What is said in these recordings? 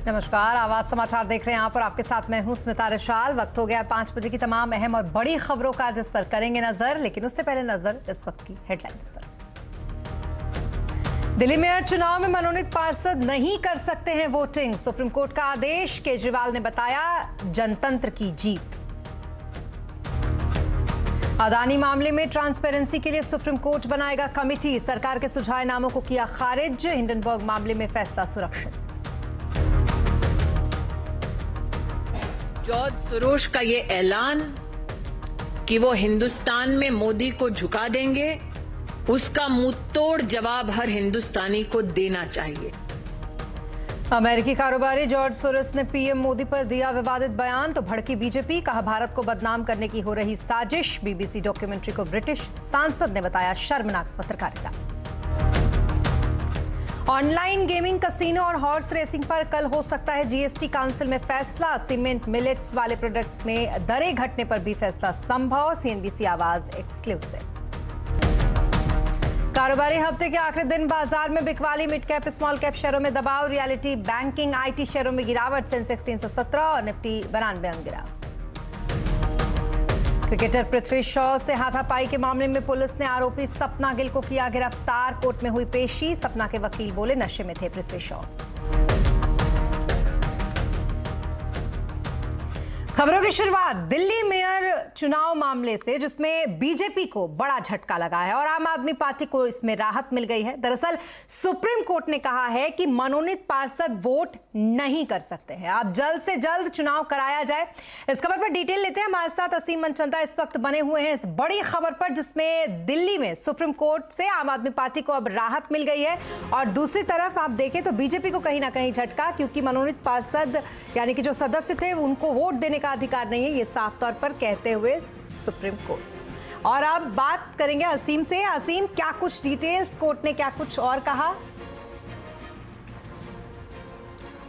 नमस्कार, आवाज समाचार देख रहे हैं आप और आपके साथ मैं हूं स्मिता रिशाल। वक्त हो गया 5 बजे की तमाम अहम और बड़ी खबरों का, जिस पर करेंगे नजर, लेकिन उससे पहले नजर इस वक्त की हेडलाइंस पर। दिल्ली मेयर चुनाव में मनोनीत पार्षद नहीं कर सकते हैं वोटिंग, सुप्रीम कोर्ट का आदेश, केजरीवाल ने बताया जनतंत्र की जीत। अदानी मामले में ट्रांसपेरेंसी के लिए सुप्रीम कोर्ट बनाएगा कमेटी, सरकार के सुझाए नामों को किया खारिज, हिंडनबर्ग मामले में फैसला सुरक्षित। जॉर्ज सोरोस का ये ऐलान कि वो हिंदुस्तान में मोदी को झुका देंगे, उसका मुंहतोड़ जवाब हर हिंदुस्तानी को देना चाहिए। अमेरिकी कारोबारी जॉर्ज सोरोस ने पीएम मोदी पर दिया विवादित बयान, तो भड़की बीजेपी, कहा भारत को बदनाम करने की हो रही साजिश। बीबीसी डॉक्यूमेंट्री को ब्रिटिश सांसद ने बताया शर्मनाक पत्रकारिता। ऑनलाइन गेमिंग, कसीनो और हॉर्स रेसिंग पर कल हो सकता है जीएसटी काउंसिल में फैसला। सीमेंट, मिलेट्स वाले प्रोडक्ट में दरें घटने पर भी फैसला संभव। सीएनबीसी आवाज एक्सक्लूसिव। कारोबारी हफ्ते के आखिरी दिन बाजार में बिकवाली, मिड कैप स्मॉल कैप शेयरों में दबाव, रियलिटी, बैंकिंग, आईटी शेयरों में गिरावट, सेंसेक्स 317 और निफ्टी 92 अंक गिरा। क्रिकेटर पृथ्वी शॉ से हाथापाई के मामले में पुलिस ने आरोपी सपना गिल को किया गिरफ्तार, कोर्ट में हुई पेशी, सपना के वकील बोले नशे में थे पृथ्वी शॉ। खबरों की शुरुआत दिल्ली मेयर चुनाव मामले से, जिसमें बीजेपी को बड़ा झटका लगा है और आम आदमी पार्टी को इसमें राहत मिल गई है। दरअसल सुप्रीम कोर्ट ने कहा है कि मनोनीत पार्षद वोट नहीं कर सकते हैं, अब जल्द से जल्द चुनाव कराया जाए। इस खबर पर डिटेल लेते हैं, हमारे साथ असीम मनचंदा इस वक्त बने हुए हैं इस बड़ी खबर पर, जिसमें दिल्ली में सुप्रीम कोर्ट से आम आदमी पार्टी को अब राहत मिल गई है और दूसरी तरफ आप देखें तो बीजेपी को कहीं ना कहीं झटका, क्योंकि मनोनीत पार्षद यानी कि जो सदस्य थे उनको वोट देने का अधिकार नहीं है, ये साफ तौर पर कहते हुए सुप्रीम कोर्ट। और अब बात करेंगे असीम से। असीम, क्या कुछ डिटेल्स, कोर्ट ने क्या कुछ और कहा?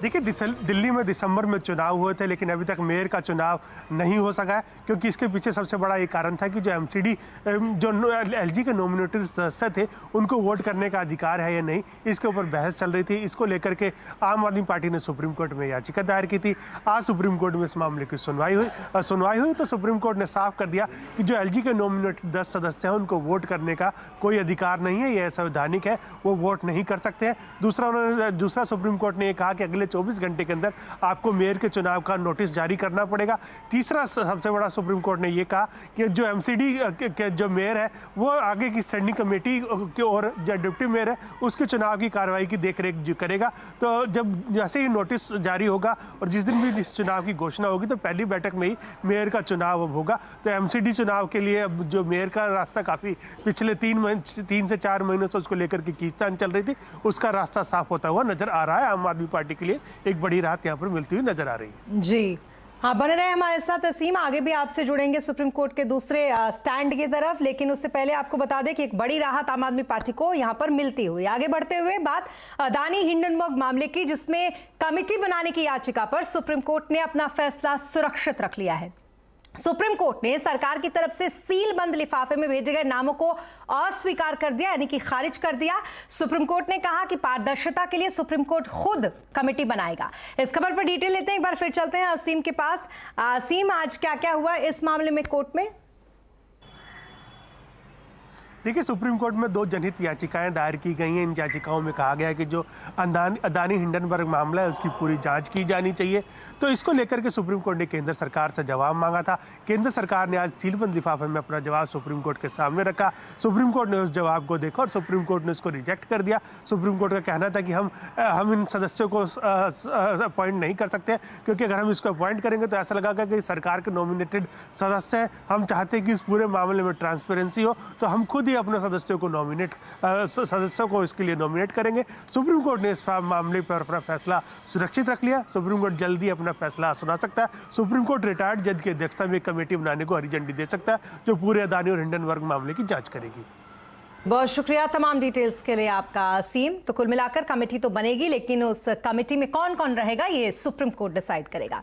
देखिए, दिल्ली में दिसंबर में चुनाव हुए थे, लेकिन अभी तक मेयर का चुनाव नहीं हो सका है, क्योंकि इसके पीछे सबसे बड़ा ये कारण था कि जो एमसीडी जो एलजी के नॉमिनेटेड सदस्य थे उनको वोट करने का अधिकार है या नहीं, इसके ऊपर बहस चल रही थी। इसको लेकर के आम आदमी पार्टी ने सुप्रीम कोर्ट में याचिका दायर की थी। आज सुप्रीम कोर्ट में इस मामले की सुनवाई हुई तो सुप्रीम कोर्ट ने साफ कर दिया कि जो एलजी के नॉमिनेटेड 10 सदस्य हैं उनको वोट करने का कोई अधिकार नहीं है, ये असंवैधानिक है, वो वोट नहीं कर सकते हैं। दूसरा सुप्रीम कोर्ट ने यह कहा कि अगले 24 घंटे के अंदर आपको मेयर के चुनाव का नोटिस जारी करना पड़ेगा। तीसरा सबसे बड़ा सुप्रीम कोर्ट ने यह कहा कि जो एमसीडी के जो मेयर है वो आगे की स्टैंडिंग कमेटी के और जो डिप्टी मेयर है उसके चुनाव की कार्रवाई की देखरेख करेगा। तो जब जैसे ही नोटिस जारी होगा और जिस दिन भी इस चुनाव की घोषणा होगी तो पहली बैठक में ही मेयर का चुनाव अब होगा। तो एमसीडी चुनाव के लिए अब जो मेयर का रास्ता काफ़ी पिछले 3 से 4 महीनों से उसको लेकर के खींचतान चल रही थी, उसका रास्ता साफ होता हुआ नजर आ रहा है। आम आदमी पार्टी के लिए एक बड़ी राहत यहाँ पर मिलती हुई नजर आ रही है। जी हाँ, बने रहे हमारे साथ असीम, आगे भी आपसे जुड़ेंगे सुप्रीम कोर्ट के दूसरे स्टैंड की तरफ, लेकिन उससे पहले आपको बता दें कि एक बड़ी राहत आम आदमी पार्टी को यहाँ पर मिलती हुई। आगे बढ़ते हुए बात अदानी हिंडनबर्ग मामले की, जिसमें कमेटी बनाने की याचिका पर सुप्रीम कोर्ट ने अपना फैसला सुरक्षित रख लिया है। सुप्रीम कोर्ट ने सरकार की तरफ से सील बंद लिफाफे में भेजे गए नामों को अस्वीकार कर दिया, यानी कि खारिज कर दिया। सुप्रीम कोर्ट ने कहा कि पारदर्शिता के लिए सुप्रीम कोर्ट खुद कमेटी बनाएगा। इस खबर पर डिटेल लेते हैं, एक बार फिर चलते हैं असीम के पास। असीम, आज क्या क्या हुआ इस मामले में कोर्ट में? देखिए, सुप्रीम कोर्ट में 2 जनहित याचिकाएं दायर की गई हैं। इन याचिकाओं में कहा गया है कि जो अदानी हिंडनबर्ग मामला है उसकी पूरी जांच की जानी चाहिए। तो इसको लेकर के सुप्रीम कोर्ट ने केंद्र सरकार से जवाब मांगा था। केंद्र सरकार ने आज सीलबंद लिफाफे में अपना जवाब सुप्रीम कोर्ट के सामने रखा। सुप्रीम कोर्ट ने उस जवाब को देखा और सुप्रीम कोर्ट ने उसको रिजेक्ट कर दिया। सुप्रीम कोर्ट का कहना था कि हम इन सदस्यों को अपॉइंट नहीं कर सकते, क्योंकि अगर हम इसको अपॉइंट करेंगे तो ऐसा लगेगा कि सरकार के नॉमिनेटेड सदस्य हैं। हम चाहते हैं कि इस पूरे मामले में ट्रांसपेरेंसी हो, तो हम खुद अपने सदस्यों को इसके लिए नॉमिनेट करेंगे। सुप्रीम कोर्ट ने इस मामले पर अपना फैसला सुरक्षित रख लिया। सुप्रीम कोर्ट जल्दी अपना फैसला सुना सकता है। सुप्रीम कोर्ट रिटायर्ड जज की अध्यक्षता में एक कमेटी बनाने को हरी झंडी दे सकता है, जो पूरे अदानी और हिंडनबर्ग मामले की जांच करेगी। बहुत शुक्रिया तमाम डिटेल्स के लिए आपका असीम। तो कुल मिलाकर कमेटी तो बनेगी, लेकिन उस कमेटी में कौन कौन रहेगा ये सुप्रीम कोर्ट डिसाइड करेगा।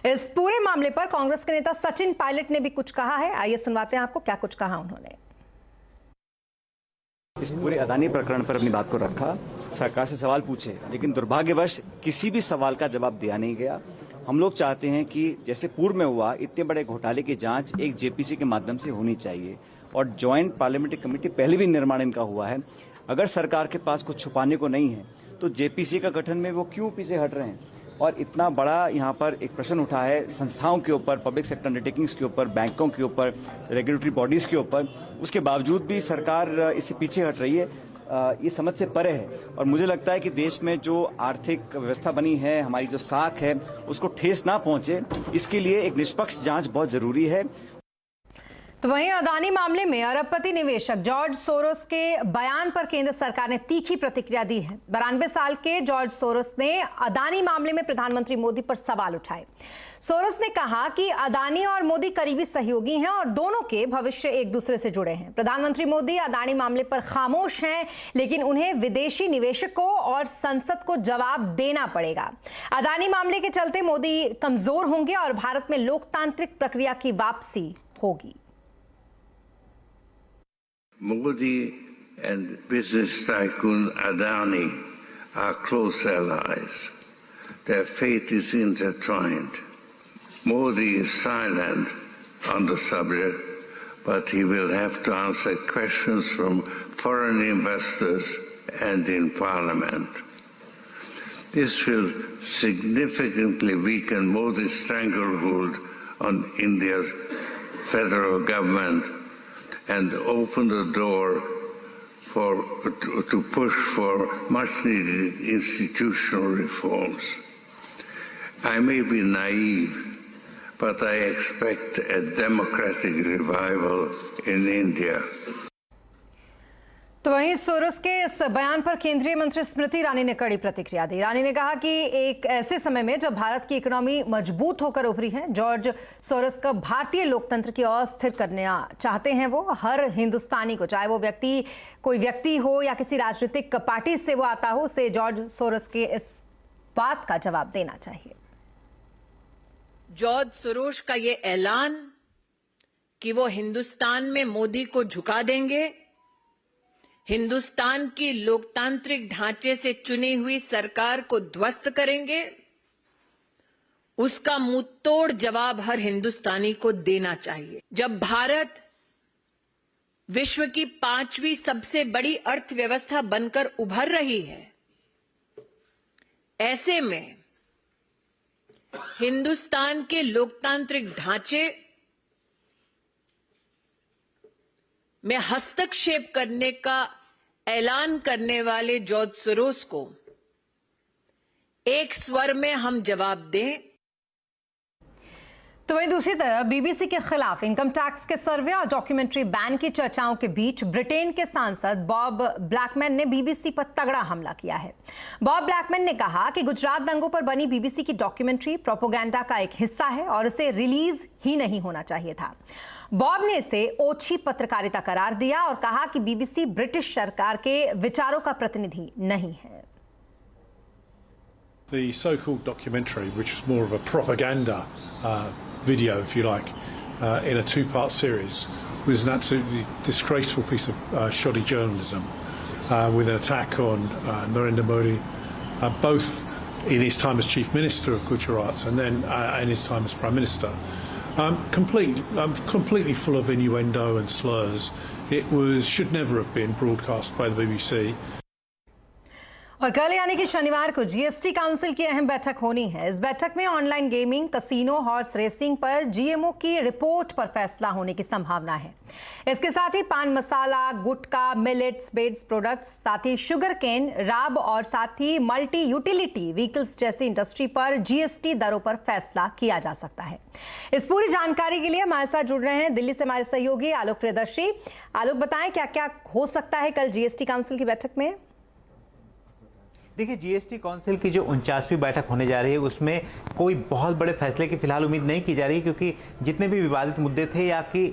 इस पूरे मामले पर कांग्रेस के नेता सचिन पायलट ने भी कुछ कहा है, आइए सुनवाते हैं आपको क्या कुछ कहा उन्होंने। इस पूरे अदानी प्रकरण पर अपनी बात को रखा, सरकार से सवाल पूछे, लेकिन दुर्भाग्यवश किसी भी सवाल का जवाब दिया नहीं गया। हम लोग चाहते हैं कि जैसे पूर्व में हुआ, इतने बड़े घोटाले की जांच एक जेपीसी के माध्यम से होनी चाहिए और ज्वाइंट पार्लियामेंट्री कमेटी पहले भी निर्माण इनका हुआ है। अगर सरकार के पास कुछ छुपाने को नहीं है तो जेपीसी का गठन में वो क्यों पीछे हट रहे हैं? और इतना बड़ा यहाँ पर एक प्रश्न उठा है संस्थाओं के ऊपर, पब्लिक सेक्टर अंडरटेकिंग्स के ऊपर, बैंकों के ऊपर, रेगुलेटरी बॉडीज के ऊपर, उसके बावजूद भी सरकार इससे पीछे हट रही है। ये समझ से परे है और मुझे लगता है कि देश में जो आर्थिक व्यवस्था बनी है, हमारी जो साख है, उसको ठेस ना पहुंचे, इसके लिए एक निष्पक्ष जांच बहुत जरूरी है। तो वहीं अदानी मामले में अरबपति निवेशक जॉर्ज सोरोस के बयान पर केंद्र सरकार ने तीखी प्रतिक्रिया दी है। 92 साल के जॉर्ज सोरोस ने अदानी मामले में प्रधानमंत्री मोदी पर सवाल उठाए। सोरोस ने कहा कि अदानी और मोदी करीबी सहयोगी हैं और दोनों के भविष्य एक दूसरे से जुड़े हैं। प्रधानमंत्री मोदी अदानी मामले पर खामोश हैं, लेकिन उन्हें विदेशी निवेशकों और संसद को जवाब देना पड़ेगा। अदानी मामले के चलते मोदी कमजोर होंगे और भारत में लोकतांत्रिक प्रक्रिया की वापसी होगी। Modi and business tycoon Adani are close allies. Their fate is intertwined. Modi is silent on the subject, but he will have to answer questions from foreign investors and in Parliament. This will significantly weaken Modi's stranglehold on India's federal government and open the door to push for much-needed institutional reforms. I may be naive, but I expect a democratic revival in India. तो वहीं Soros के इस बयान पर केंद्रीय मंत्री स्मृति ईरानी ने कड़ी प्रतिक्रिया दी। ईरानी ने कहा कि एक ऐसे समय में जब भारत की इकोनॉमी मजबूत होकर उभरी है, जॉर्ज सोरोस का भारतीय लोकतंत्र की अस्थिर करना चाहते हैं। वो हर हिंदुस्तानी को, चाहे वो कोई व्यक्ति हो या किसी राजनीतिक पार्टी से वो आता हो, उसे जॉर्ज सोरोस के इस बात का जवाब देना चाहिए। जॉर्ज सोरोस का ये ऐलान कि वो हिंदुस्तान में मोदी को झुका देंगे, हिंदुस्तान की लोकतांत्रिक ढांचे से चुनी हुई सरकार को ध्वस्त करेंगे, उसका मुंहतोड़ जवाब हर हिंदुस्तानी को देना चाहिए। जब भारत विश्व की 5वीं सबसे बड़ी अर्थव्यवस्था बनकर उभर रही है, ऐसे में हिंदुस्तान के लोकतांत्रिक ढांचे में हस्तक्षेप करने का ऐलान करने वाले जॉर्ज सोरोस को एक स्वर में हम जवाब दें। तो वहीं दूसरी तरफ बीबीसी के खिलाफ इनकम टैक्स के सर्वे और डॉक्यूमेंट्री बैन की चर्चाओं के बीच ब्रिटेन के सांसद बॉब ब्लैकमैन ने बीबीसी पर तगड़ा हमला किया है। बॉब ब्लैकमैन ने कहा कि गुजरात दंगों पर बनी बीबीसी की डॉक्यूमेंट्री प्रोपेगेंडा का एक हिस्सा है और इसे रिलीज ही नहीं होना चाहिए था। बॉब ने इसे ओछी पत्रकारिता करार दिया और कहा कि बीबीसी ब्रिटिश सरकार के विचारों का प्रतिनिधि नहीं है। The so-called documentary, which was more of a propaganda video, if you like, in a two-part series, was an absolutely disgraceful piece of shoddy journalism with an attack on Narendra Modi, both in his time as Chief Minister of Gujarat and then in his time as Prime Minister. Completely full of innuendo and slurs. It should never have been broadcast by the BBC. और कल यानी कि शनिवार को GST council की अहम बैठक होनी है। इस बैठक में online gaming, casino, horse racing पर जीएमओ की रिपोर्ट पर फैसला होने की संभावना है। इसके साथ ही पान मसाला, गुटखा, मिलेट्स बेस्ड प्रोडक्ट्स, साथ ही शुगर केन, राब और साथ ही मल्टी यूटिलिटी व्हीकल्स जैसी इंडस्ट्री पर जीएसटी दरों पर फैसला किया जा सकता है। इस पूरी जानकारी के लिए हमारे साथ जुड़ रहे हैं दिल्ली से हमारे सहयोगी आलोक प्रियदर्शी। आलोक, बताएं क्या क्या हो सकता है कल जीएसटी काउंसिल की बैठक में? देखिए, जीएसटी काउंसिल की जो 49वीं बैठक होने जा रही है उसमें कोई बहुत बड़े फैसले की फिलहाल उम्मीद नहीं की जा रही, क्योंकि जितने भी विवादित मुद्दे थे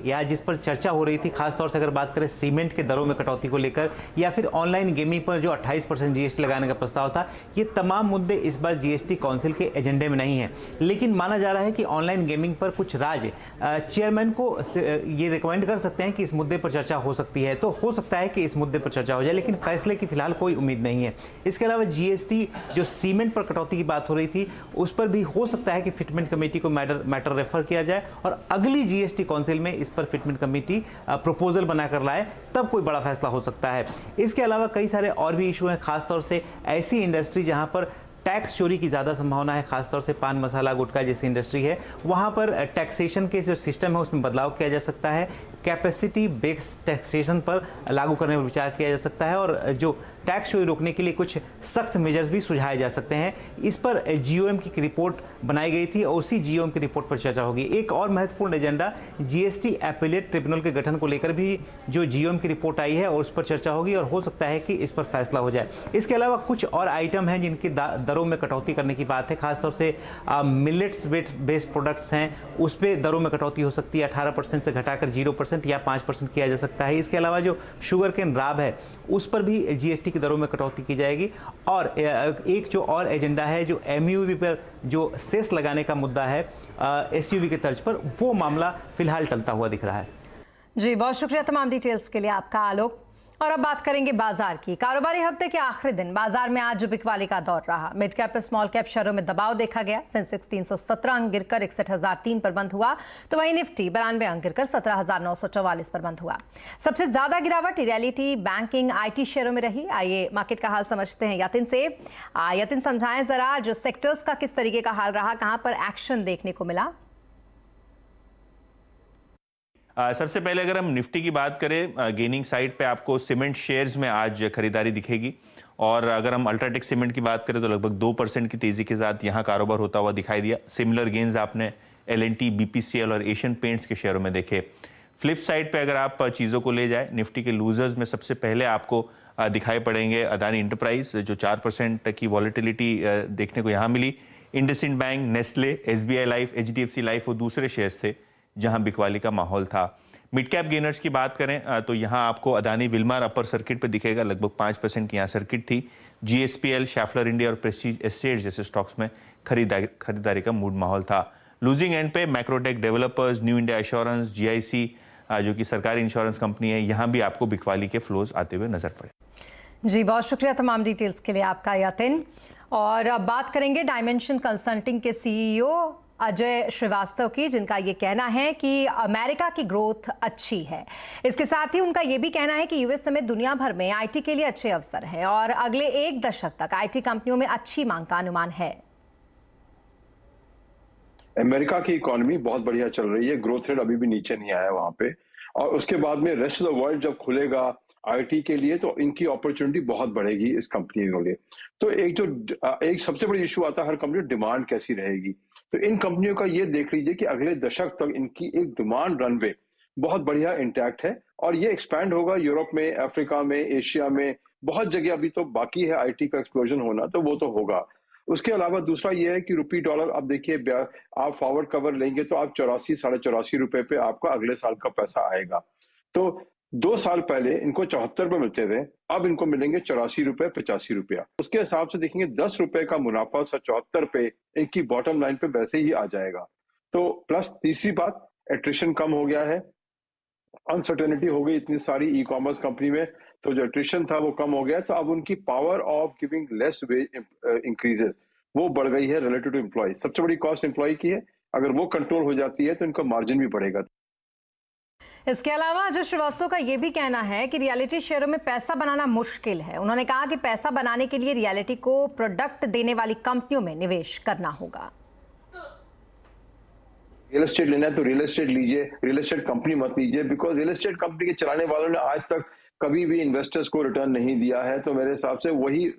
या जिस पर चर्चा हो रही थी, खासतौर से अगर बात करें सीमेंट के दरों में कटौती को लेकर या फिर ऑनलाइन गेमिंग पर जो 28% जीएसटी लगाने का प्रस्ताव था, ये तमाम मुद्दे इस बार जीएसटी काउंसिल के एजेंडे में नहीं है। लेकिन माना जा रहा है कि ऑनलाइन गेमिंग पर कुछ राज्य चेयरमैन को ये रिकमेंड कर सकते हैं कि इस मुद्दे पर चर्चा हो सकती है, तो हो सकता है कि इस मुद्दे पर चर्चा हो जाए, लेकिन फैसले की फिलहाल कोई उम्मीद नहीं है। इसके अलावा जीएसटी जो सीमेंट पर कटौती की बात हो रही थी, उस पर भी हो सकता है कि फिटमेंट कमेटी को मैटर रेफर किया जाए और अगली जीएसटी काउंसिल में इस पर फिटमेंट कमेटी प्रपोजल बनाकर लाए, तब कोई बड़ा फैसला हो सकता है। इसके अलावा कई सारे और भी इशू हैं, खासतौर से ऐसी इंडस्ट्री जहां पर टैक्स चोरी की ज़्यादा संभावना है, खासतौर से पान मसाला गुटखा जैसी इंडस्ट्री है, वहाँ पर टैक्सेशन के जो सिस्टम है उसमें बदलाव किया जा सकता है, कैपेसिटी बेस्ड टैक्सेशन पर लागू करने पर विचार किया जा सकता है और जो टैक्स चोरी रोकने के लिए कुछ सख्त मेजर्स भी सुझाए जा सकते हैं। इस पर जीओएम की रिपोर्ट बनाई गई थी और उसी जीओएम की रिपोर्ट पर चर्चा होगी। एक और महत्वपूर्ण एजेंडा जीएसटी अपीलेट ट्रिब्यूनल के गठन को लेकर भी जो जीओएम की रिपोर्ट आई है और उस पर चर्चा होगी और हो सकता है कि इस पर फैसला हो जाए। इसके अलावा कुछ और आइटम हैं जिनकी दरों में कटौती करने की बात है, खासतौर से मिलेट्स बेस्ड प्रोडक्ट्स हैं, उस पर दरों में कटौती हो सकती है, 18% से घटाकर 0% या 5% किया जा सकता है। इसके अलावा जो शुगर केन राब है उस पर भी जीएसटी की दरों में कटौती की जाएगी। और एक जो और एजेंडा है, जो एमयूवी पर जो सेस लगाने का मुद्दा है एसयूवी के तर्ज पर, वो मामला फिलहाल टलता हुआ दिख रहा है। जी, बहुत शुक्रिया तमाम डिटेल्स के लिए आपका आलोक। और अब बात करेंगे बाजार की। कारोबारी हफ्ते के आखिरी दिन बाजार में आज बिकवाली का दौर रहा। मिड कैप स्मॉल कैप शेयरों में दबाव देखा गया। सेंसेक्स 317 अंक गिरकर 61,003 पर बंद हुआ, तो वहीं निफ्टी 92 अंक गिरकर 17,944 पर बंद हुआ। सबसे ज्यादा गिरावट रियलिटी, बैंकिंग, आईटी शेयरों में रही। आइए मार्केट का हाल समझते हैं यतिन से। यतिन, समझाएं जरा जो सेक्टर्स का किस तरीके का हाल रहा, कहां पर एक्शन देखने को मिला? सबसे पहले अगर हम निफ्टी की बात करें, गेनिंग साइड पे आपको सीमेंट शेयर्स में आज खरीदारी दिखेगी और अगर हम अल्ट्राटेक सीमेंट की बात करें तो लगभग 2% की तेजी के साथ यहाँ कारोबार होता हुआ दिखाई दिया। सिमिलर गेन्स आपने एलएनटी, बीपीसीएल और एशियन पेंट्स के शेयरों में देखे। फ्लिप साइड पे अगर आप चीज़ों को ले जाए, निफ्टी के लूजर्स में सबसे पहले आपको दिखाई पड़ेंगे अदानी इंटरप्राइज, जो 4% की वॉलेटिलिटी देखने को यहाँ मिली। IndusInd bank, Nestle, SBI life, HDFC life वो दूसरे शेयर्स थे जहां बिकवाली का माहौल था। मिड कैप गेनर्स की बात करें तो यहां आपको अदानी विल्मार अपर सर्किट पे दिखेगा, लगभग 5% की यहाँ सर्किट थी। जीएसपीएल, शैफलर इंडिया और प्रेस्टीज एस्टेट्स जैसे स्टॉक्स में खरीदारी का मूड माहौल था। लूजिंग एंड पे Macrotech developers, new India assurance, GIC जो कि सरकारी इंश्योरेंस कंपनी है, यहाँ भी आपको बिकवाली के फ्लोज आते हुए नजर पड़े। जी, बहुत शुक्रिया तमाम डिटेल्स के लिए आपका यतिन। और अब बात करेंगे डायमेंशन कंसल्टिंग के सीईओ अजय श्रीवास्तव की, जिनका ये कहना है कि अमेरिका की ग्रोथ अच्छी है। इसके साथ ही उनका ये भी कहना है कि यूएस समेत दुनिया भर में आईटी के लिए अच्छे अवसर हैं और अगले 1 दशक तक आईटी कंपनियों में अच्छी मांग का अनुमान है। अमेरिका की इकोनॉमी बहुत बढ़िया चल रही है, ग्रोथ रेट अभी भी नीचे नहीं आया वहां पे, और उसके बाद में रेस्ट ऑफ द वर्ल्ड जब खुलेगा आईटी के लिए तो इनकी अपॉर्चुनिटी बहुत बढ़ेगी इस कंपनी के लिए। तो एक सबसे बड़ी इशू आता है हर कंपनी, डिमांड कैसी रहेगी। तो इन कंपनियों का ये देख लीजिए कि अगले दशक तक इनकी एक डिमांड रनवे बहुत बढ़िया इंटैक्ट है और ये एक्सपैंड होगा यूरोप में, अफ्रीका में, एशिया में, बहुत जगह अभी तो बाकी है आईटी का एक्सप्लोजन होना, तो वो तो होगा। उसके अलावा दूसरा ये है कि रुपी डॉलर, अब देखिए आप फॉरवर्ड कवर लेंगे तो आप 84, 84.5 रुपए पे आपका अगले साल का पैसा आएगा। तो 2 साल पहले इनको 74 रुपए मिलते थे, अब इनको मिलेंगे 84 रुपए, 85 रुपया। उसके हिसाब से देखेंगे 10 रुपए का मुनाफा 74 पे इनकी बॉटम लाइन पे वैसे ही आ जाएगा। तो प्लस तीसरी बात, एट्रिशन कम हो गया है, अनसर्टेनिटी हो गई इतनी सारी ई कॉमर्स कंपनी में, तो जो एट्रिशन था वो कम हो गया, तो अब उनकी power of giving less ways increases वो बढ़ गई है रिलेटेड टू एम्प्लॉय। सबसे बड़ी कॉस्ट एम्प्लॉय की है, अगर वो कंट्रोल हो जाती है तो इनका मार्जिन भी बढ़ेगा। इसके अलावा अजय श्रीवास्तव का यह भी कहना है कि रियलिटी शेयरों में पैसा बनाना मुश्किल है। उन्होंने कहा कि पैसा बनाने के लिए रियलिटी को प्रोडक्ट देने वाली कंपनियों में निवेश करना होगा। रियल एस्टेट लेना है तो रियल एस्टेट लीजिए, रियल एस्टेट कंपनी मत लीजिए, बिकॉज रियल एस्टेट कंपनी के चलाने वालों ने आज तक कभी भी इन्वेस्टर्स को रिटर्न नहीं दिया है, तो मेरे हिसाब से वही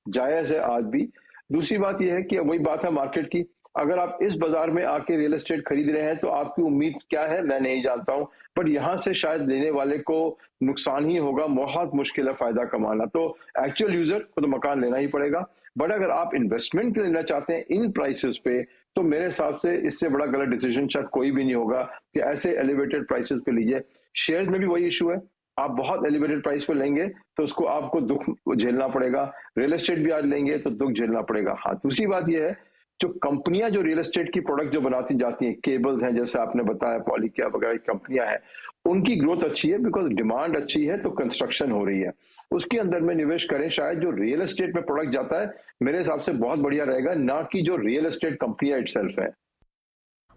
जायज है आज भी। दूसरी बात यह है कि वही बात है मार्केट की, अगर आप इस बाजार में आके रियल एस्टेट खरीद रहे हैं तो आपकी उम्मीद क्या है मैं नहीं जानता हूं, पर यहां से शायद लेने वाले को नुकसान ही होगा, बहुत मुश्किल है फायदा कमाना। तो एक्चुअल यूजर को तो मकान लेना ही पड़ेगा, बट अगर आप इन्वेस्टमेंट के लेना चाहते हैं इन प्राइसेस पे तो मेरे हिसाब से इससे बड़ा गलत डिसीजन शायद कोई भी नहीं होगा कि ऐसे एलिवेटेड प्राइसेस पे लीजिए। शेयर्स में भी वही इशू है, आप बहुत एलिवेटेड प्राइस पे लेंगे तो उसको आपको दुख झेलना पड़ेगा, रियल एस्टेट भी आज लेंगे तो दुख झेलना पड़ेगा। हाँ, दूसरी बात यह है जो कंपनियां जो रियल एस्टेट की प्रोडक्ट जो बनाती जाती हैं, केबल्स हैं जैसे आपने बताया, पॉलीकैब वगैरह कंपनियां हैं, उनकी ग्रोथ अच्छी है बिकॉज डिमांड अच्छी है तो कंस्ट्रक्शन हो रही है, उसके अंदर में निवेश करें। शायद जो रियल एस्टेट में प्रोडक्ट जाता है मेरे हिसाब से बहुत बढ़िया रहेगा, ना कि जो रियल एस्टेट कंपनियां इटसेल्फ है।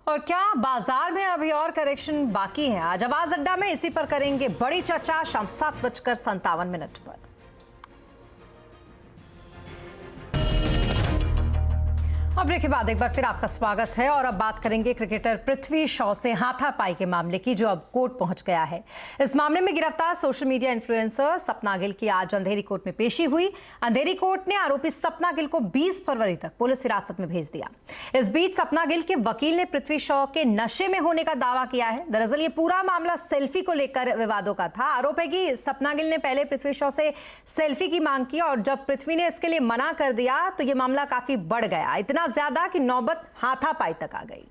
और क्या बाजार में अभी और करेक्शन बाकी है? आज आवाज अड्डा में इसी पर करेंगे बड़ी चर्चा शाम 7:57 पर। अब ब्रेक के बाद एक बार फिर आपका स्वागत है और अब बात करेंगे क्रिकेटर पृथ्वी शॉ से हाथापाई के मामले की जो अब कोर्ट पहुंच गया है। इस मामले में गिरफ्तार सोशल मीडिया इन्फ्लुएंसर सपना गिल की आज अंधेरी कोर्ट में पेशी हुई। अंधेरी कोर्ट ने आरोपी सपना गिल को 20 फरवरी तक पुलिस हिरासत में भेज दिया। इस बीच सपना गिल के वकील ने पृथ्वी शॉ के नशे में होने का दावा किया है। दरअसल ये पूरा मामला सेल्फी को लेकर विवादों का था। आरोप है कि सपना गिल ने पहले पृथ्वी शॉ से सेल्फी की मांग की और जब पृथ्वी ने इसके लिए मना कर दिया तो ये मामला काफी बढ़ गया, इतना ज्यादा कि नौबत हाथापाई तक आ गई।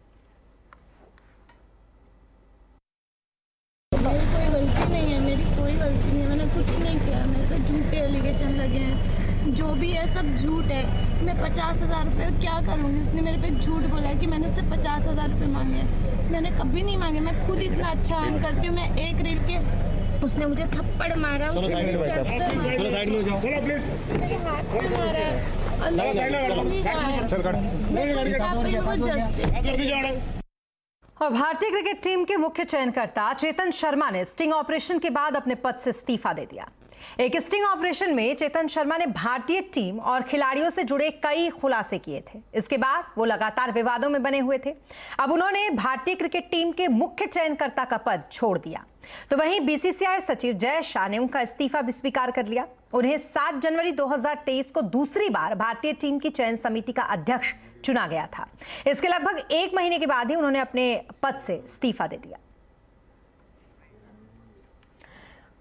मेरी कोई गलती नहीं है, मेरी कोई गलती नहीं है, मैंने कुछ नहीं किया। मेरे पे झूठे एलिगेशन लगे हैं, जो भी है सब झूठ है। मैं 50,000 रुपये क्या करूँगी? उसने मेरे पे झूठ बोला है कि मैंने उससे 50,000 रुपये मांगे हैं। मैंने कभी नहीं मांगे, मैं खुद इतना अच्छा अर्न करती हूँ। मैं एक रील के उसने मुझे थप्पड़ मारा, उसने मेरे चेस्ट पे मारा, मेरे हाथ पे मारा और और भारतीय क्रिकेट टीम के मुख्य चयनकर्ता चेतन शर्मा ने स्टिंग ऑपरेशन के बाद अपने पद से इस्तीफा दे दिया। एक स्टिंग ऑपरेशन में चेतन शर्मा ने भारतीय टीम और खिलाड़ियों से जुड़े कई खुलासे किए थे। इसके बाद वो लगातार विवादों में बने हुए थे। अब उन्होंने भारतीय क्रिकेट टीम के मुख्य चयनकर्ता का पद छोड़ दिया। तो वहीं बीसीसीआई सचिव जय शाह ने उनका इस्तीफा भी स्वीकार कर लिया। उन्हें 7 जनवरी 2023 को दूसरी बार भारतीय टीम की चयन समिति का अध्यक्ष चुना गया था। इसके लगभग 1 महीने के बाद ही उन्होंने अपने पद से इस्तीफा दे दिया।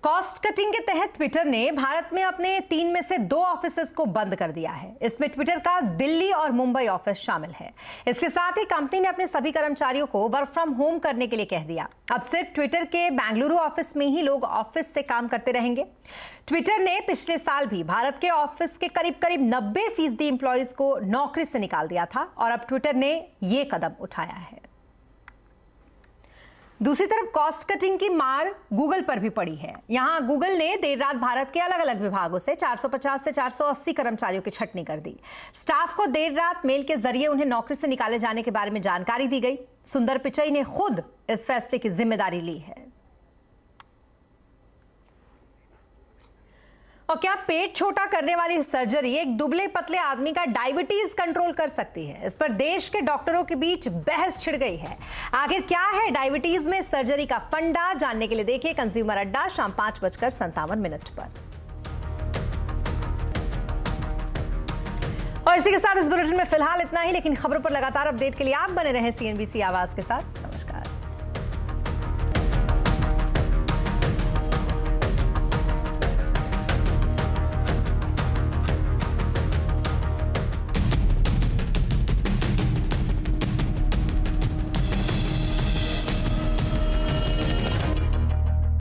कॉस्ट कटिंग के तहत ट्विटर ने भारत में अपने 3 में से 2 ऑफिसेस को बंद कर दिया है। इसमें ट्विटर का दिल्ली और मुंबई ऑफिस शामिल है। इसके साथ ही कंपनी ने अपने सभी कर्मचारियों को वर्क फ्रॉम होम करने के लिए कह दिया। अब सिर्फ ट्विटर के बेंगलुरु ऑफिस में ही लोग ऑफिस से काम करते रहेंगे। ट्विटर ने पिछले साल भी भारत के ऑफिस के करीब 90% एम्प्लॉइज को नौकरी से निकाल दिया था और अब ट्विटर ने यह कदम उठाया है। दूसरी तरफ कॉस्ट कटिंग की मार गूगल पर भी पड़ी है। यहां गूगल ने देर रात भारत के अलग अलग विभागों से 450 से 480 कर्मचारियों की छंटनी कर दी। स्टाफ को देर रात मेल के जरिए उन्हें नौकरी से निकाले जाने के बारे में जानकारी दी गई। सुंदर पिचई ने खुद इस फैसले की जिम्मेदारी ली है। और क्या पेट छोटा करने वाली सर्जरी एक दुबले पतले आदमी का डायबिटीज कंट्रोल कर सकती है? इस पर देश के डॉक्टरों के बीच बहस छिड़ गई है। आखिर क्या है डायबिटीज में सर्जरी का फंडा? जानने के लिए देखिए कंज्यूमर अड्डा शाम 5:57 पर। और इसी के साथ इस बुलेटिन में फिलहाल इतना ही, लेकिन खबरों पर लगातार अपडेट के लिए आप बने रहें CNBC आवाज के साथ। नमस्कार।